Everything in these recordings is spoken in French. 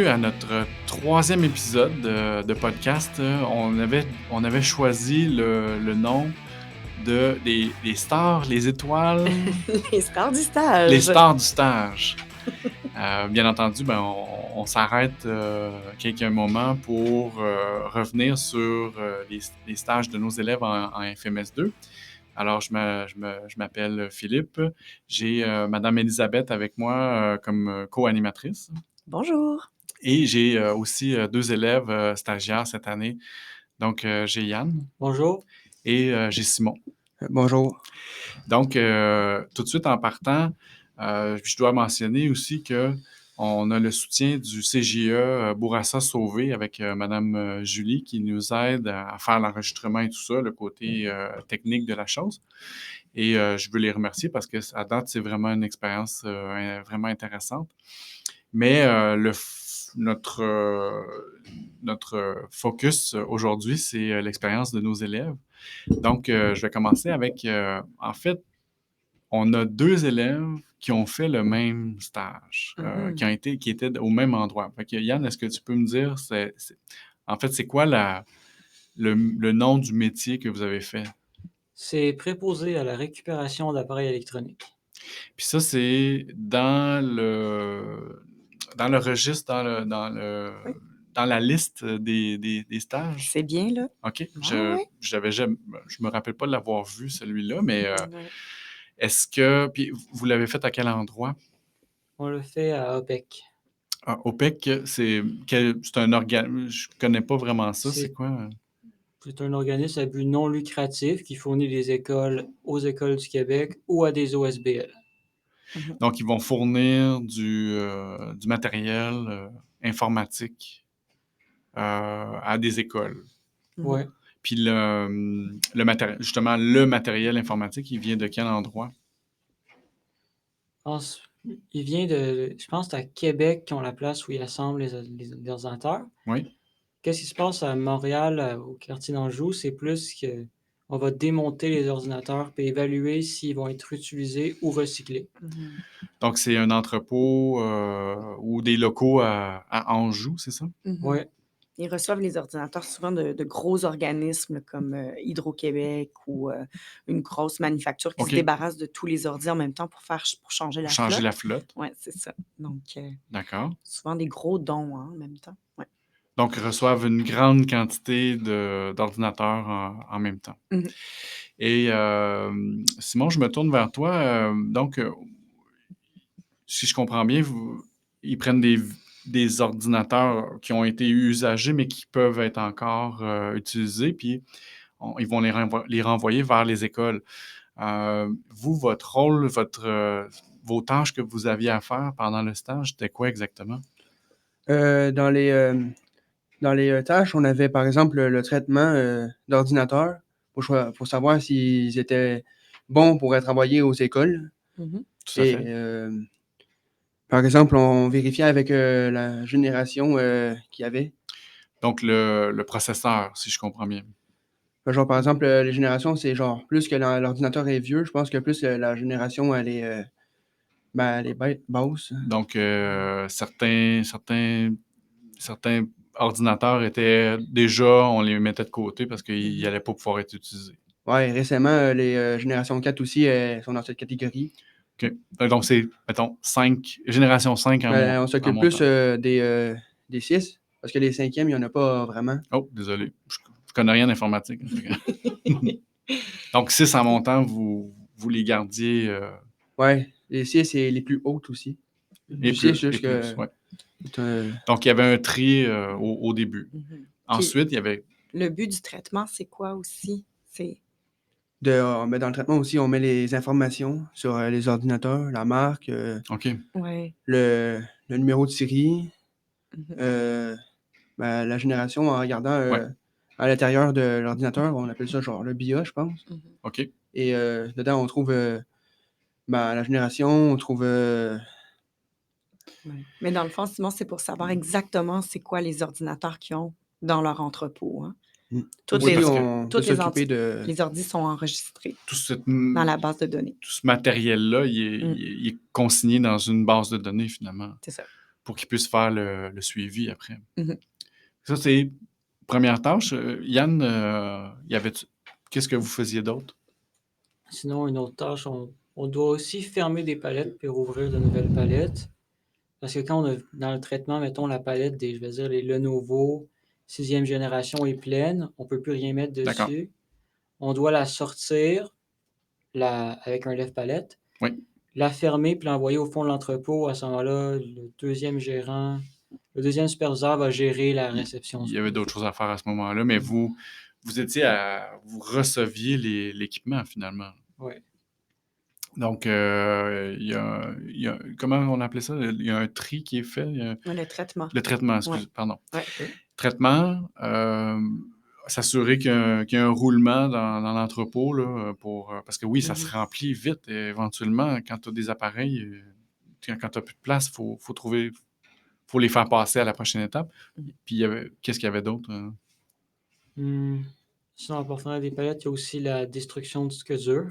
à notre troisième épisode de podcast. On avait choisi le nom des stars, les étoiles, Les stars du les stage. stars du stage. Bien entendu, on s'arrête quelques moments pour revenir sur les stages de nos élèves en FMS2. Alors, je m'appelle Philippe. J'ai Madame Elisabeth avec moi comme co-animatrice. Bonjour. Et j'ai aussi deux élèves stagiaires cette année. Donc, j'ai Yann Bonjour. et j'ai Simon. Bonjour. Donc, tout de suite en partant, je dois mentionner aussi que on a le soutien du CJE Bourassa Sauvé avec Madame Julie qui nous aide à faire l'enregistrement et tout ça, le côté technique de la chose. Et je veux les remercier parce que à date, c'est vraiment une expérience vraiment intéressante. Mais notre focus aujourd'hui, c'est l'expérience de nos élèves. Donc, je vais commencer avec, en fait, on a deux élèves qui ont fait le même stage, qui étaient au même endroit. Fait que, Yann, est-ce que tu peux me dire, en fait, c'est quoi le nom du métier que vous avez fait? C'est préposé à la récupération d'appareils électroniques. Puis ça, c'est dans le registre, Oui. dans la liste des stages. C'est bien, là. OK. Ah ouais. Je me rappelle pas de l'avoir vu, celui-là, mais Ouais. est-ce que... Puis vous l'avez fait à quel endroit? On le fait à OPEC. Ah, OPEC, c'est un organe... Je connais pas vraiment ça. C'est C'est- quoi? C'est un organisme à but non lucratif qui fournit des écoles aux écoles du Québec ou à des OSBL. Donc, ils vont fournir du matériel informatique à des écoles. Ouais. Puis justement, le matériel informatique, il vient de quel endroit? Il vient de... Je pense que c'est à Québec qui ont la place où ils assemblent les ordinateurs. Oui. Qu'est-ce qui se passe à Montréal, au quartier d'Anjou? C'est plus que on va démonter les ordinateurs et évaluer s'ils vont être utilisés ou recyclés. Donc, c'est un entrepôt ou des locaux à Anjou, c'est ça? Ouais. Ils reçoivent les ordinateurs souvent de gros organismes comme Hydro-Québec ou une grosse manufacture qui OK. se débarrasse de tous les ordi en même temps pour changer la Changer flotte. la flotte. Oui, c'est ça. Donc, D'accord. souvent des gros dons en même temps. Ouais. Donc, ils reçoivent une grande quantité d'ordinateurs en même temps. Mhm. Et Simon, je me tourne vers toi. Donc, si je comprends bien, ils prennent des ordinateurs qui ont été usagés, mais qui peuvent être encore utilisés, puis ils vont les renvoyer vers les écoles. Vous, votre rôle, vos tâches que vous aviez à faire pendant le stage, c'était quoi exactement? Dans les tâches, on avait par exemple le traitement d'ordinateurs pour savoir s'ils étaient bons pour être envoyés aux écoles. Mhm. Tout à Et fait. par exemple, on vérifiait avec la génération qu'il y avait. Donc, le processeur, si je comprends bien. Genre, par exemple, les générations, c'est genre plus que l'ordinateur est vieux, je pense que plus la génération, elle est basse. Donc, certains ordinateurs étaient déjà, on les mettait de côté parce qu'ils n'allaient pas pouvoir être utilisés. Ouais, récemment, les générations 4 aussi sont dans cette catégorie. OK. Donc, c'est, mettons, génération 5 On s'occupe en plus montant. des 6, parce que les 5e, il n'y en a pas vraiment. Oh, désolé. Je connais rien d'informatique. Donc, 6 en montant, vous les gardiez... Ouais, les 6 et les plus hautes aussi. et Du 6 plus, ouais. jusqu'à... Donc, il y avait un tri au début. Mhm. Ensuite, il y avait... Le but du traitement, c'est quoi aussi? C'est dans le traitement aussi, on met les informations sur les ordinateurs, la marque, OK. ouais. le numéro de série, Mhm. la génération en regardant Ouais. à l'intérieur de l'ordinateur, on appelle ça genre le BIOS, je pense. Mhm. OK. Et dedans, on trouve la génération, on trouve... Ouais. Mais dans le fond, Simon, c'est pour savoir exactement c'est quoi les ordinateurs qu'ils ont dans leur entrepôt. Hein. Toutes Oui, les, parce que on peut toutes les, s'occuper les ordis sont enregistrés tout ce dans la base de données. matériel-là, il est consigné dans une base de données, finalement, C'est ça. pour qu'ils puissent faire le suivi après. Mhm. Ça, c'est première tâche. Yann, qu'est-ce que vous faisiez d'autre? Sinon, une autre tâche, on doit aussi fermer des palettes puis rouvrir de nouvelles palettes. Parce que quand on a dans le traitement, mettons la palette des, je vais dire, les Lenovo 6e génération est pleine, on ne peut plus rien mettre D'accord. dessus. On doit la sortir avec un lève-palette, Oui. la fermer puis l'envoyer au fond de l'entrepôt. À ce moment-là, le deuxième superviseur va gérer la réception. Il y avait d'autres choses à faire à ce moment-là, mais vous receviez l'équipement finalement. Oui. Donc, comment on appelait ça? Il y a un tri qui est fait. Le traitement. Le traitement, excusez, pardon. Ouais. Traitement, s'assurer qu'il y a un roulement dans l'entrepôt, là, parce que oui, ça se remplit vite. Et éventuellement, quand tu as des appareils, quand tu n'as plus de place, il faut les faire passer à la prochaine étape. Puis, qu'est-ce qu'il y avait d'autre? Sinon, en partant des palettes, il y a aussi la destruction de disques durs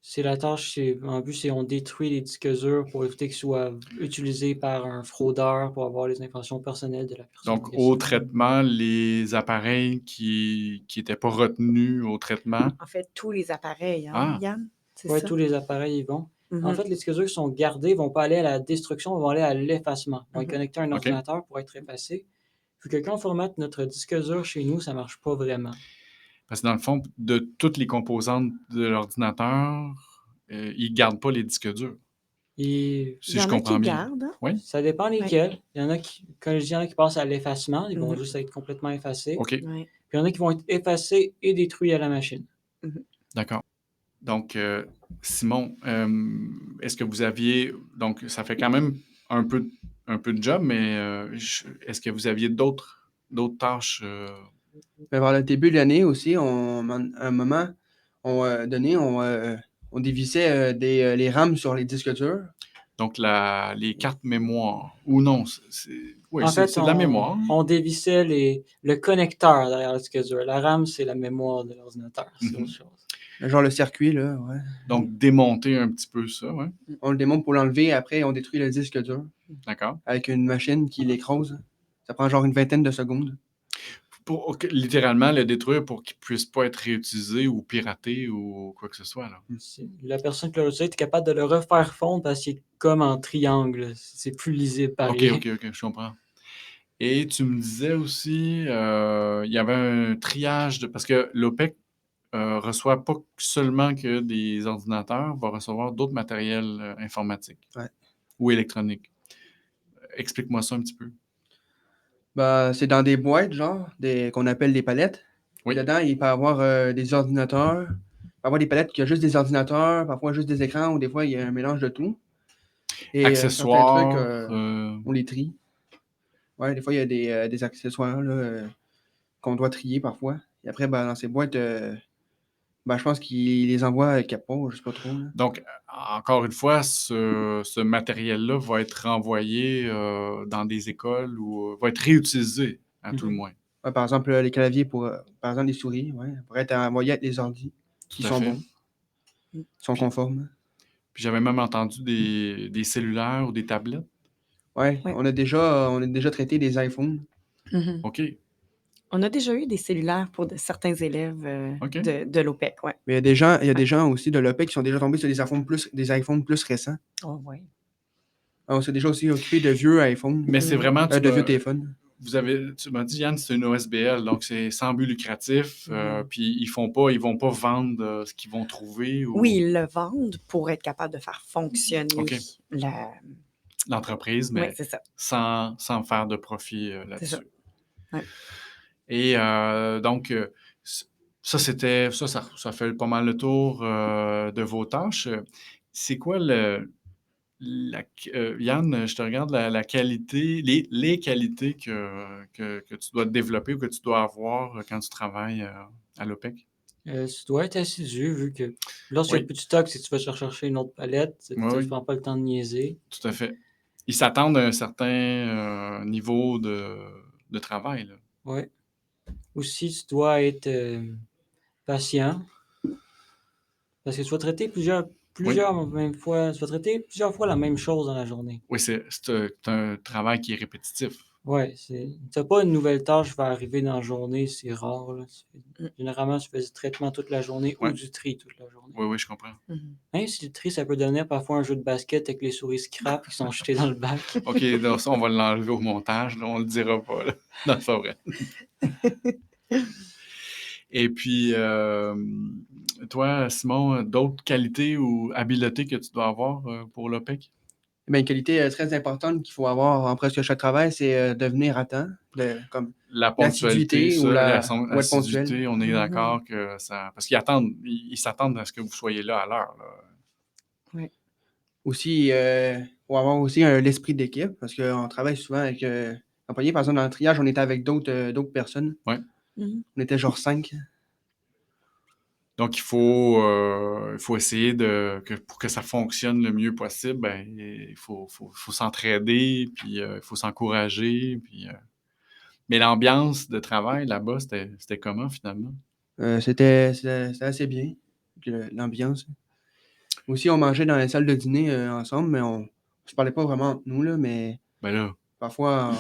c'est la tâche, en but, c'est on détruit les disques durs pour éviter qu'ils soient utilisés par un fraudeur pour avoir les informations personnelles de la personne. Donc, au traitement, les appareils qui n'étaient pas retenus au traitement. En fait, tous les appareils, hein, Yann? C'est Oui, ça? tous les appareils y vont. Mhm. En fait, les disques durs qui sont gardés ne vont pas aller à la destruction, ils vont aller à l'effacement. Ils vont être connectés à un ordinateur pour être effacés. Puis que quand on formate notre disque dur chez nous, ça ne marche pas vraiment. Parce que dans le fond, de toutes les composantes de l'ordinateur, ils ne gardent pas les disques durs. Il Si je comprends bien. Gardent, hein? Oui? Ça dépend lesquels. Il y en a qui, comme je dis, il y en a qui passent à l'effacement, ils vont juste être complètement effacés. OK. Puis il y en a qui vont être effacés et détruits à la machine. D'accord. Donc, Simon, est-ce que vous aviez... Donc, ça fait quand même un peu de job, mais est-ce que vous aviez d'autres tâches? Vers le début de l'année aussi, à un moment donné, on dévissait les RAM sur les disques durs. Donc, les cartes mémoire. Ou non, c'est de la mémoire. On dévissait le connecteur derrière le disque dur. La RAM, c'est la mémoire de l'ordinateur. C'est autre chose. Genre le circuit, là, ouais. Donc, démonter un petit peu ça, ouais. On le démonte pour l'enlever, après on détruit le disque dur. D'accord. Avec une machine qui l'écrase. Ça prend genre une vingtaine de secondes. Pour littéralement le détruire pour qu'il ne puisse pas être réutilisé ou piraté ou quoi que ce soit. Là. La personne qui l'a utilisé est capable de le refaire fondre parce qu'il est comme en triangle. C'est plus lisible pareil. OK, je comprends. Et tu me disais aussi, il y avait un triage parce que l'OPEC reçoit pas seulement que des ordinateurs, va recevoir d'autres matériels informatiques ou électroniques. Explique-moi ça un petit peu. C'est dans des boîtes, genre, qu'on appelle des palettes. Oui. Et dedans, il peut y avoir des ordinateurs. Il peut y avoir des palettes qui ont juste des ordinateurs, parfois juste des écrans, ou des fois, il y a un mélange de tout. Et accessoires. certains trucs, on les trie. Ouais, des fois, il y a des accessoires là, qu'on doit trier parfois. Et après, dans ces boîtes, je pense qu'ils les envoient à Capot, je sais pas trop. Là. Donc, encore une fois, ce matériel-là va être renvoyé dans des écoles ou va être réutilisé, à tout le moins. Ouais, par exemple, les claviers, par exemple, les souris, pourraient être envoyés avec les ordi qui sont bons, sont conformes. Puis j'avais même entendu des cellulaires ou des tablettes. Ouais. On a déjà traité des iPhones. OK. On a déjà eu des cellulaires pour certains élèves de l'OPEC, oui. Mais il y a des gens aussi de l'OPEC qui sont déjà tombés sur des iPhones plus récents. Oh, oui. On s'est déjà aussi occupé de vieux iPhones. Mais c'est vraiment... de vieux téléphones. Tu m'as dit, Yann, c'est une OSBL, donc c'est sans but lucratif. Puis ils vont pas vendre ce qu'ils vont trouver. Ou... Oui, ils le vendent pour être capable de faire fonctionner l'entreprise, mais c'est ça. Sans faire de profit là-dessus. C'est ça. Ouais. Et donc, ça fait pas mal le tour de vos tâches. C'est quoi Yann, je te regarde la qualité, les qualités que tu dois développer ou que tu dois avoir quand tu travailles à l'OPEC? Tu dois être assidu, vu que lorsqu'il y a plus de stock, si tu vas chercher une autre palette, tu ne prends pas le temps de niaiser. Tout à fait. Ils s'attendent à un certain niveau de travail. Oui. Aussi, tu dois être patient. Parce que tu vas traiter plusieurs Même fois, tu vas traiter plusieurs fois la même chose dans la journée. Oui, c'est un travail qui est répétitif. Ouais, t'as pas une nouvelle tâche qui va arriver dans la journée, c'est rare, là. Généralement, tu fais du traitement toute la journée ou Ouais. du tri toute la journée. Oui, je comprends. Même si le tri, ça peut donner parfois un jeu de basket avec les souris scrap qui sont jetées dans le bac. OK, donc ça, on va l'enlever au montage. Là, on le dira pas. Là. Non, c'est pas vrai. Et puis, toi, Simon, d'autres qualités ou habiletés que tu dois avoir pour l'OPEC? Ben, une qualité très importante qu'il faut avoir en presque chaque travail, c'est de venir à temps. Comme La ponctualité, l'assiduité ça, ou ou être ponctuel. l'assiduité, on est d'accord que ça... Parce qu'ils s'attendent à ce que vous soyez là à l'heure. Oui. Aussi, faut avoir aussi l'esprit d'équipe, parce qu'on travaille souvent avec employés. Par exemple, dans le triage, on était avec d'autres personnes. Ouais. Mhm. On était genre 5. Donc, il faut essayer pour que ça fonctionne le mieux possible, ben, il faut s'entraider, puis il faut s'encourager. Puis, mais l'ambiance de travail là-bas, c'était comment finalement? C'était assez bien, l'ambiance. Aussi, on mangeait dans la salle de dîner ensemble, mais on se parlait pas vraiment entre nous, là, mais Ben là. parfois...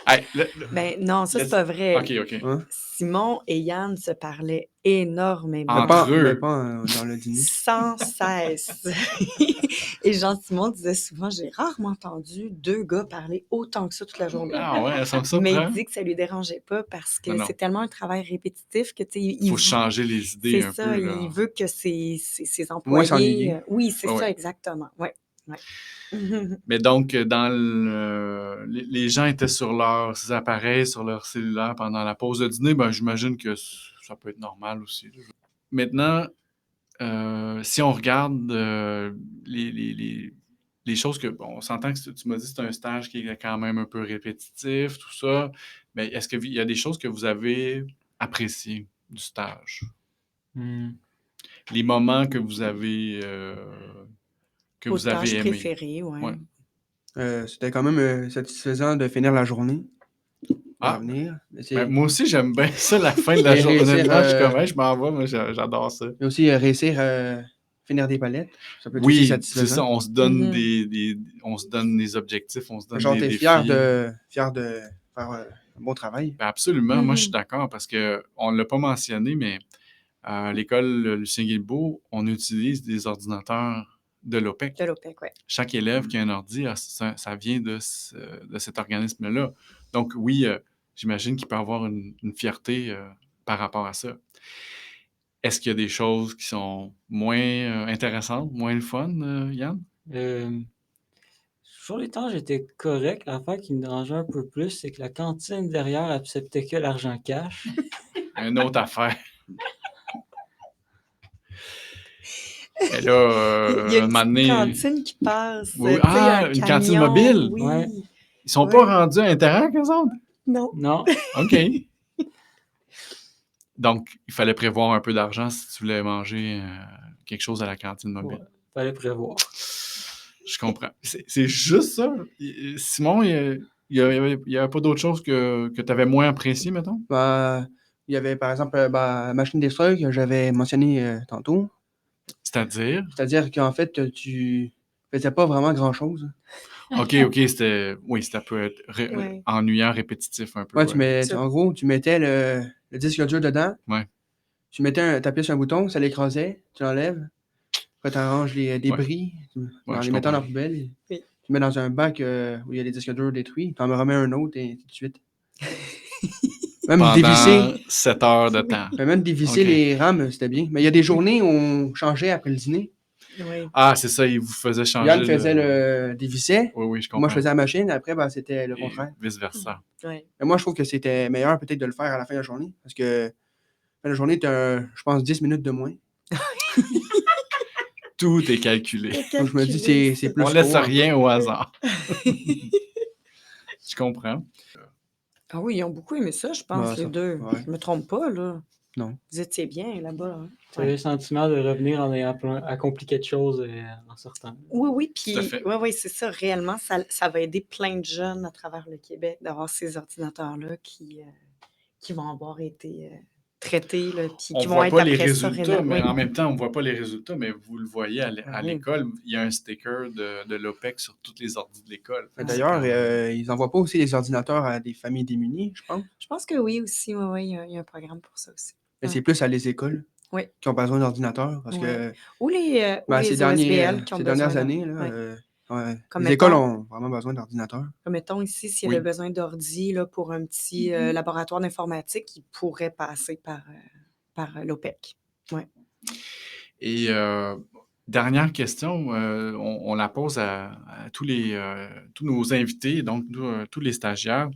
Hey, Ben non, ça, c'est pas vrai. OK. hein? Simon et Yann se parlaient énormément. Entre eux. Mais pas dans le dîner. Sans cesse. Et Jean-Simon disait souvent, j'ai rarement entendu 2 gars parler autant que ça toute la journée. Ah ouais, ça me Mais surprend. il dit que ça lui dérangeait pas parce que Non. c'est tellement un travail répétitif que, tu sais, Il faut changer les idées un ça, peu. Là. il veut que ses Moins employés... s'ennuyer. oui, c'est Ouais. ça, exactement. Ouais. Mais donc, les gens étaient sur leurs appareils, sur leur cellulaire pendant la pause de dîner, ben j'imagine que ça peut être normal aussi. Maintenant, si on regarde les choses que... Bon, on s'entend que tu m'as dit que c'est un stage qui est quand même un peu répétitif, tout ça, mais est-ce qu'il y a des choses que vous avez appréciées du stage? Les moments que vous avez Aux tâches aimés? préférées, Ouais. C'était quand même satisfaisant de finir la journée. Ah, revenir. ben, moi aussi, j'aime bien ça, la fin de la Et journée. réussir, Honnêtement, je suis comme, hey, je m'en vais, moi, j'adore ça. Et aussi réussir à finir des palettes. Ça peut être aussi Oui, c'est satisfaisant. ça, on se donne on se donne des objectifs, on se donne Genre, des t'es défis. fier de faire un bon travail. Ben, absolument, moi, je suis d'accord, parce qu'on ne l'a pas mentionné, mais à l'école Lucien Guilbeault, on utilise des ordinateurs de l'OPEC. De l'OPEC, oui. Chaque élève qui a un ordi, ça vient de cet organisme-là. Donc oui, j'imagine qu'il peut avoir une fierté par rapport à ça. Est-ce qu'il y a des choses qui sont moins intéressantes, moins le fun, Yann? Sur les tâches, j'étais correct. L'affaire qui me dérangeait un peu plus, c'est que la cantine derrière acceptait que l'argent cash. Une autre affaire. Mais là, Il y a une un moment petite donné... cantine qui passe. Oui, tu sais, un une cantine camion, mobile? Oui. Ouais. Ils sont pas rendus à Interact, eux autres? Non. Non. OK. Donc, il fallait prévoir un peu d'argent si tu voulais manger quelque chose à la cantine mobile. Ouais, fallait prévoir. Je comprends. C'est juste ça. Simon, il y avait pas d'autre chose que tu avais moins apprécié, mettons? Il y avait par exemple la machine d'extrusion que j'avais mentionné tantôt. C'est-à-dire? C'est-à-dire qu'en fait, tu faisais pas vraiment grand-chose. OK, oui, ça peut être ennuyant, répétitif un peu. Ouais, en gros, tu mettais le disque dur dedans. Ouais. Tu t'appuyais sur un bouton, ça l'écrasait, tu l'enlèves. Après, tu arranges les débris en les mettant dans la poubelle. Oui. Tu mets dans un bac où il y a des disques durs détruits. Tu en remets un autre et ainsi de suite. Même Pendant dévisser. 7 heures de temps. Même dévisser les rames, c'était bien. Mais il y a des journées où on changeait après le dîner. Oui. Ah, c'est ça, il vous faisait changer. Yann faisait le dévissait. Oui, je comprends. Moi, je faisais la machine. Après, c'était le contraire. Vice-versa. Oui. Mais moi, je trouve que c'était meilleur peut-être de le faire à la fin de la journée. Parce que à la fin de la journée, tu as, je pense, 10 minutes de moins. Tout est calculé. Donc, je me dis, c'est plus On laisse court, rien au hasard. Je comprends. Ah oui, ils ont beaucoup aimé ça, je pense, les deux. Ouais. Je me trompe pas, là. Non. Vous étiez bien là-bas. Hein? Tu avais le sentiment de revenir en ayant accompli quelque chose en sortant. Oui, puis Tout à fait. oui, c'est ça. Réellement, ça va aider plein de jeunes à travers le Québec d'avoir ces ordinateurs-là qui vont avoir été traiter, là, puis On qui vont voit être pas les après ça résultats, mais oui. en même temps, on voit pas les résultats, mais vous le voyez à Oui. l'école, il y a un sticker de l'OPEC sur toutes les ordi de l'école. Fait que c'est D'ailleurs, quand même... ils n'envoient pas aussi les ordinateurs à des familles démunies, je pense. Je pense que oui aussi, oui, il y a un programme pour ça aussi. Mais Ouais. c'est plus à les écoles Oui. qui ont besoin d'ordinateurs. Parce Ouais. que Ou les ces OSBL qui ont ces besoin dernières années, là, Comme les écoles mettons, ont vraiment besoin d'ordinateurs. comme mettons ici, s'il y Oui. avait besoin d'ordi là, pour un petit laboratoire d'informatique, il pourrait passer par l'OPEC. Ouais. Et dernière question, on la pose à tous nos invités, donc tous les stagiaires,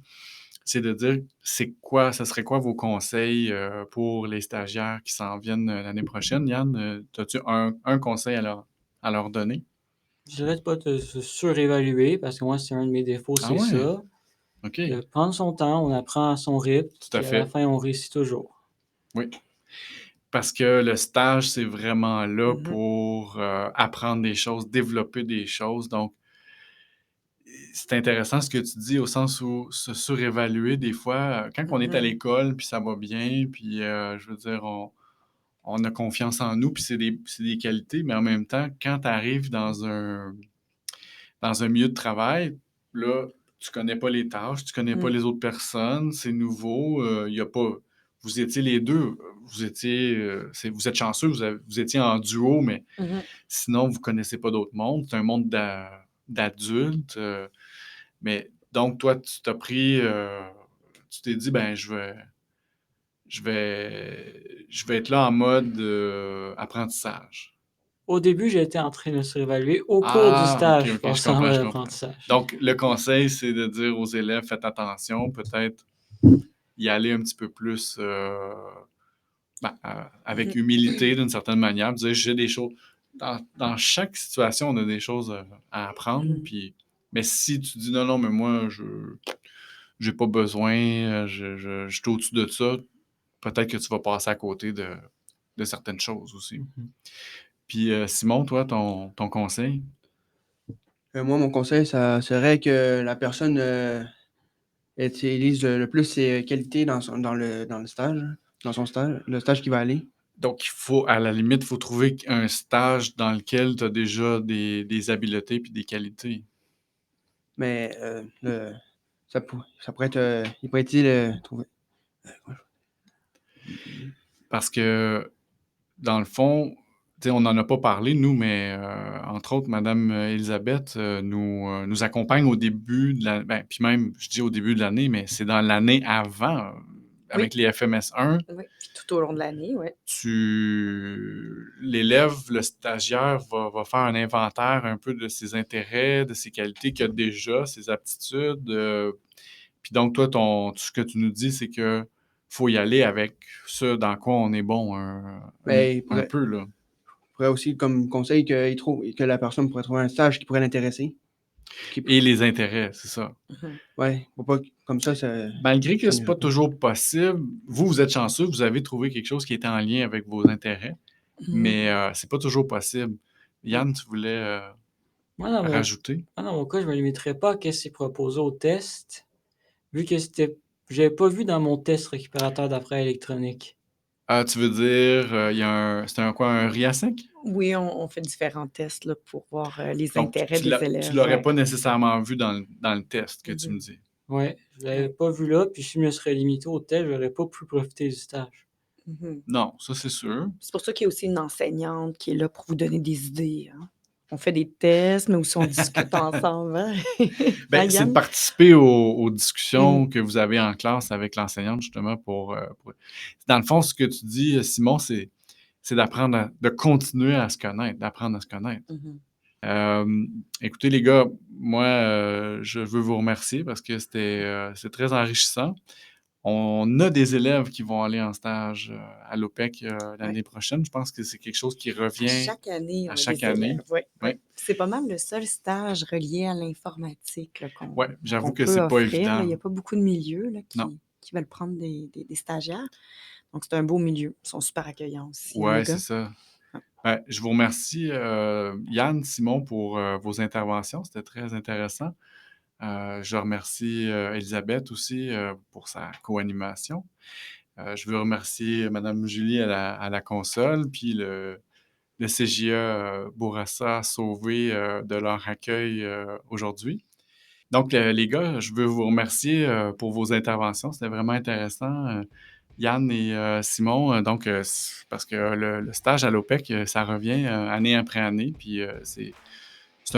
c'est de dire ça serait quoi vos conseils pour les stagiaires qui s'en viennent l'année prochaine. Yann, as-tu un conseil à leur donner? Je dirais de pas se surévaluer, parce que moi, c'est un de mes défauts, Ah c'est ouais? ça. OK, De prendre son temps, on apprend à son rythme, tout à puis à la fait. fin, on réussit toujours. Oui. Parce que le stage, c'est vraiment là Mhm. pour apprendre des choses, développer des choses. Donc, c'est intéressant ce que tu dis au sens où se surévaluer des fois, quand on est à Mhm. l'école, puis ça va bien, puis je veux dire, on a confiance en nous, puis c'est des qualités, mais en même temps, quand tu arrives dans un milieu de travail, là, tu connais pas les tâches, tu connais pas Mm. les autres personnes, c'est nouveau, il y a pas... Vous étiez les deux, vous êtes chanceux, vous étiez en duo, mais Mhm. sinon, vous connaissez pas d'autres mondes. C'est un monde d'adultes. Mais donc, toi, tu t'es dit, ben, je vais être là en mode apprentissage. Au début, j'étais en train de surévaluer. Au cours du Ah, ok, stage, je ok, je passais en comprends, mode je comprends. apprentissage. Donc, le conseil, c'est de dire aux élèves, faites attention, peut-être y aller un petit peu plus avec humilité d'une certaine manière. Dire, j'ai des choses. Dans chaque situation, on a des choses à apprendre. Mhm. Puis, mais si tu dis non, non, mais moi, je j'ai pas besoin, je suis au-dessus de ça, peut-être que tu vas passer à côté de certaines choses aussi. Mhm. Puis, Simon, toi, ton conseil? Moi, mon conseil, ça serait que la personne utilise le plus ses qualités dans le stage, dans son stage, le stage qui va aller. Donc, à la limite, il faut trouver un stage dans lequel tu as déjà des habiletés puis des qualités. Mais ça pourrait être. Il pourrait être utile trouver. Parce que, dans le fond, tu sais, on n'en a pas parlé, nous, mais entre autres, Madame Elisabeth nous accompagne au début de l'année. Ben, puis même, je dis au début de l'année, mais c'est dans l'année avant, avec Oui. les FMS 1. Oui, puis tout au long de l'année, oui. L'élève, le stagiaire, va faire un inventaire un peu de ses intérêts, de ses qualités qu'il a déjà, ses aptitudes. Puis donc, toi, ce que tu nous dis, c'est que faut y aller avec ce dans quoi on est bon Mais il un peu, là. pourrait aussi, comme conseil, que la personne pourrait trouver un stage qui pourrait l'intéresser. Et les intérêts, c'est ça. Mhm. Ouais, faut pas comme ça. Malgré que ça c'est pas n'irait pas. toujours possible, vous êtes chanceux, vous avez trouvé quelque chose qui était en lien avec vos intérêts, mais c'est pas toujours possible. Yann, tu voulais Moi, dans rajouter? mon cas, je me limiterais pas à ce qui est proposé au test, vu que j'avais pas vu dans mon test récupérateur d'appareil électronique. Ah, tu veux dire, c'était un RIASEC? Oui, on fait différents tests là, pour voir les Donc, intérêts des tu élèves. l'aurais Ouais. pas nécessairement vu dans le test que tu me dis. Ouais, je l'avais Ouais. pas vu là, puis si je me serais limité au test, j'aurais pas pu profiter du stage. Mhm. Non, ça c'est sûr. C'est pour ça qu'il y a aussi une enseignante qui est là pour vous donner des idées. Hein. On fait des tests, mais aussi on discute ensemble. Hein? Hein, Ben, c'est de Yann? participer aux Mm. discussions que vous avez en classe avec l'enseignante, justement, Dans le fond, ce que tu dis, Simon, c'est d'apprendre de continuer à se connaître, d'apprendre à se connaître. Mhm. Écoutez, les gars, moi, je veux vous remercier parce que c'est très enrichissant. On a des élèves qui vont aller en stage à l'OPEC l'année Ouais. prochaine. Je pense que c'est quelque chose qui À revient chaque année, à on a chaque des année. élèves. Oui, oui. Ouais. C'est pas mal le seul stage relié à l'informatique là, Ouais, j'avoue qu'on que peut c'est pas offrir. Là. Il évident. n'y a pas beaucoup de milieux là, Non. qui veulent prendre des stagiaires. Donc, c'est un beau milieu. Ils sont super accueillants aussi, hein, les Ouais, c'est gars. ça. Ouais. Ouais, je vous remercie, Yann, Simon, pour vos interventions. C'était très intéressant. Je remercie Elisabeth aussi pour sa co-animation. Je veux remercier Mme Julie à la console, puis le CJA Bourassa Sauvé de leur accueil aujourd'hui. Donc, les gars, je veux vous remercier pour vos interventions. C'était vraiment intéressant. Yann et Simon, donc, parce que le stage à l'OPEC, ça revient année après année, puis c'est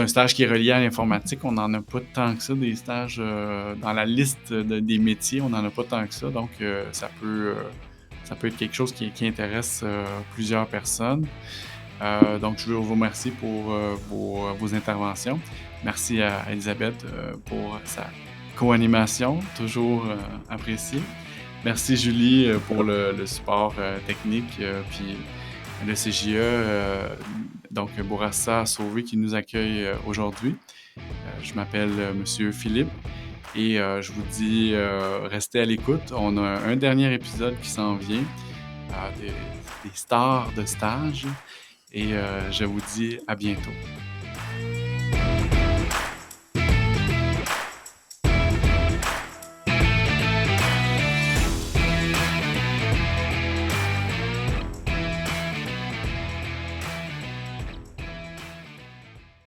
un stage qui est relié à l'informatique. On n'en a pas tant que ça, des stages dans la liste des métiers. On n'en a pas tant que ça. Donc, ça peut être quelque chose qui intéresse plusieurs personnes. Donc, je veux vous remercier pour vos interventions. Merci à Elisabeth pour sa co-animation, toujours appréciée. Merci Julie pour le support technique, puis le CJE, donc Bourassa Sauvé qui nous accueille aujourd'hui. Je m'appelle Monsieur Philippe et je vous dis restez à l'écoute. On a un dernier épisode qui s'en vient, des stars de stage et je vous dis à bientôt.